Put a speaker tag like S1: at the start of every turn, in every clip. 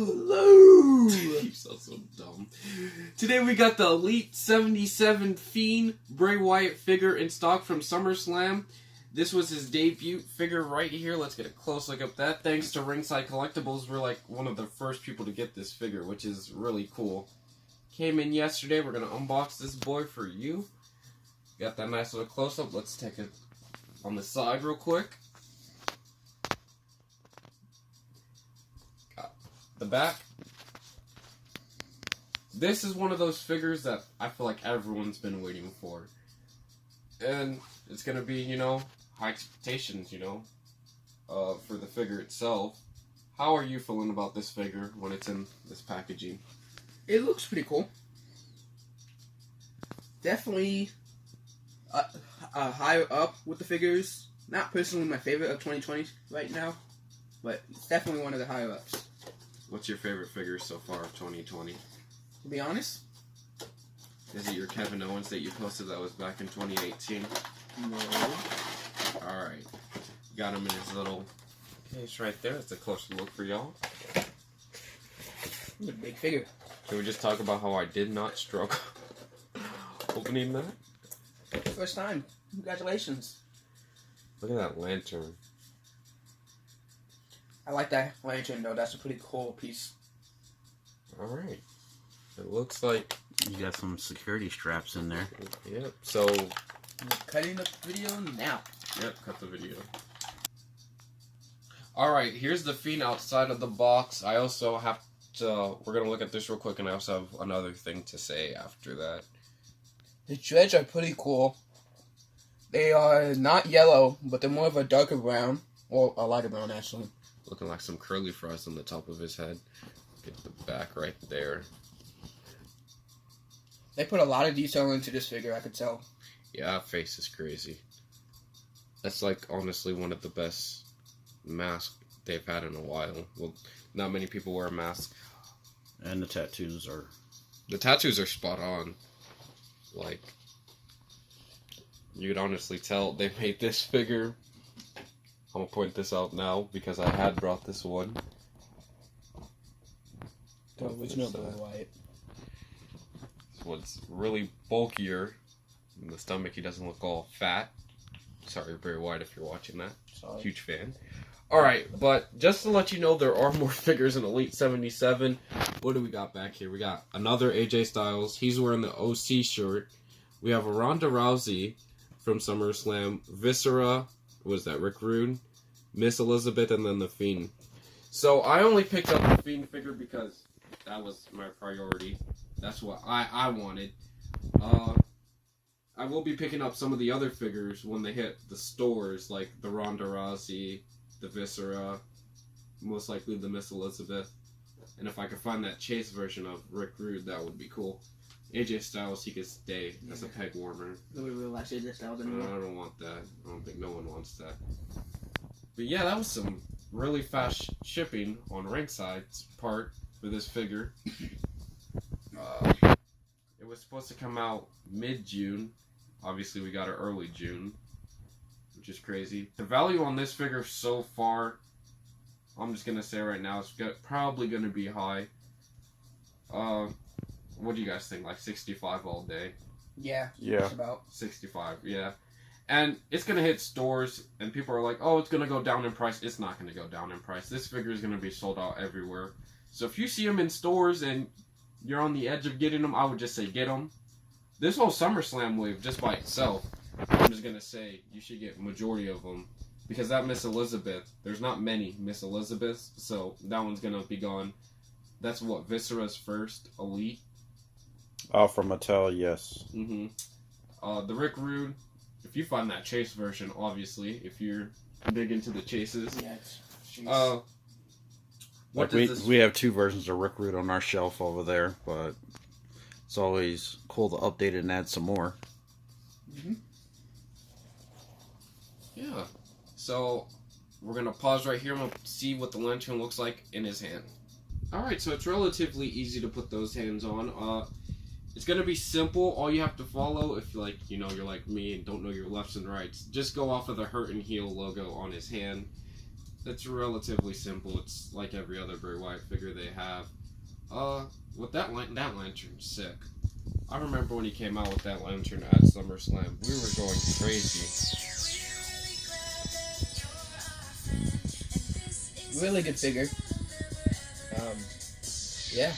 S1: Hello!
S2: You sound so dumb. Today we got the Elite 77 Fiend Bray Wyatt figure in stock from SummerSlam. This was his debut figure right here. Let's get a close look at that. Thanks to Ringside Collectibles, we're like one of the first people to get this figure, which is really cool. Came in yesterday. We're going to unbox this boy for you. Got that nice little close-up. Let's take it on the side real quick. Got the back. This is one of those figures that I feel like everyone's been waiting for. And it's going to be, you know, high expectations, you know, for the figure itself. How are you feeling about this figure when it's in this packaging?
S1: It looks pretty cool. Definitely higher up with the figures. Not personally my favorite of 2020 right now, but it's definitely one of the higher ups.
S2: What's your favorite figure so far of 2020?
S1: To be honest?
S2: Is it your Kevin Owens that you posted that was back in 2018?
S1: No.
S2: Alright. Got him in his little case right there. It's a closer look for y'all.
S1: It's a big figure.
S2: Can we just talk about how I did not struggle opening that?
S1: First time. Congratulations.
S2: Look at that lantern.
S1: I like that lantern though. That's a pretty cool piece.
S2: Alright. It looks like
S3: you got some security straps in there.
S2: Yep. So
S1: I'm cutting the video now.
S2: Yep, cut the video. Alright, here's the Fiend outside of the box. I also have to, we're going to look at this real quick, and I also have another thing to say after that.
S1: The dreads are pretty cool. They are not yellow, but they're more of a darker brown. Or a lighter brown, actually.
S2: Looking like some curly fries on the top of his head. Get the back right there.
S1: They put a lot of detail into this figure, I could tell.
S2: Yeah, that face is crazy. That's like honestly one of the best masks they've had in a while. Well, not many people wear a mask.
S3: And the tattoos are...
S2: The tattoos are spot on. Like, you could honestly tell they made this figure. I'm gonna point this out now because I had brought this one.
S1: The original Bray Wyatt.
S2: This one's really bulkier. In the stomach, he doesn't look all fat. Sorry, Bray Wyatt, if you're watching that.
S1: Sorry.
S2: Huge fan. Alright, but just to let you know, there are more figures in Elite 77. What do we got back here? We got another AJ Styles. He's wearing the OC shirt. We have a Ronda Rousey from SummerSlam. Viscera, what is that, Rick Rude? Miss Elizabeth, and then the Fiend. So I only picked up the Fiend figure because that was my priority. That's what I wanted. I will be picking up some of the other figures when they hit the stores, like the Ronda Rousey, the Viscera, most likely the Miss Elizabeth. And if I could find that chase version of Rick Rude, that would be cool. AJ Styles, he could stay as a peg warmer.
S1: Nobody realized AJ Styles anymore.
S2: I don't want that. I don't think no one wants that. But yeah, that was some really fast shipping on Ringside's part for this figure. It was supposed to come out mid-June. Obviously, we got it early June, which is crazy. The value on this figure so far, I'm just going to say right now, it's probably going to be high. What do you guys think? Like 65 all day?
S1: Yeah.
S3: Yeah.
S1: About
S2: 65, yeah. And it's going to hit stores, and people are like, oh, it's going to go down in price. It's not going to go down in price. This figure is going to be sold out everywhere. So if you see them in stores and you're on the edge of getting them, I would just say get them. This whole SummerSlam wave, just by itself, I'm just going to say you should get majority of them. Because that Miss Elizabeth, there's not many Miss Elizabeths, so that one's going to be gone. That's what, Viscera's first Elite?
S3: From Mattel, yes.
S2: The Rick Rude, if you find that chase version, obviously, if you're big into the chases.
S1: yeah.
S3: Like we have two versions of Rick Rude on our shelf over there, but it's always cool to update it and add some more.
S2: Yeah. So, we're going to pause right here and we'll see what the lantern looks like in his hand. Alright, so it's relatively easy to put those hands on. It's going to be simple. All you have to follow, if you're like me and don't know your lefts and rights, just go off of the Hurt and Heal logo on his hand. it's relatively simple. It's like every other Bray Wyatt figure they have. With that lantern's sick. I remember when he came out with that lantern at SummerSlam. We were going crazy.
S1: Really good figure. Yeah.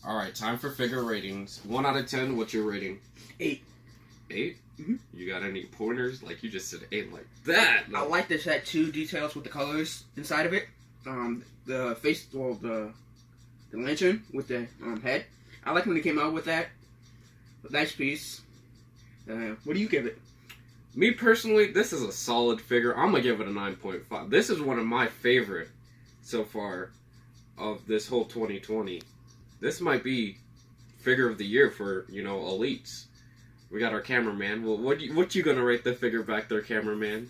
S2: Alright, time for figure ratings. 1 out of 10, what's your rating?
S4: 8.
S2: 8?
S4: Mm-hmm.
S2: You got any pointers? Like, you just said 8 like that.
S4: I like the tattoo details with the colors inside of it. The face, well, the lantern with the head. I like when they came out with that. Nice piece. What do you give it?
S2: Me personally, this is a solid figure. I'm going to give it a 9.5. This is one of my favorite so far of this whole 2020. This might be figure of the year for, elites. We got our cameraman. Well, what you going to rate the figure back there, cameraman?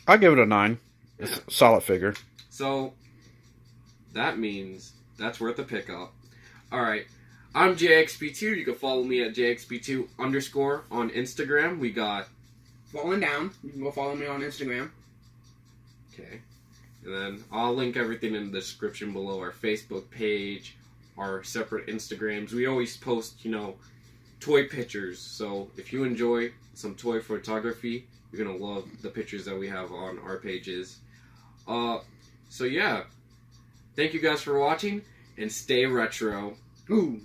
S3: I'll give it a 9.
S2: Yeah.
S3: It's a solid figure.
S2: So, that means that's worth a pickup. Alright, I'm JXP2. You can follow me at JXP2_ on Instagram. We got...
S4: Falling Down. You can go follow me on Instagram.
S2: Okay. And then I'll link everything in the description below. Our Facebook page, our separate Instagrams. We always post, toy pictures. So if you enjoy some toy photography, you're going to love the pictures that we have on our pages. So yeah. Thank you guys for watching, and stay retro.
S4: Ooh.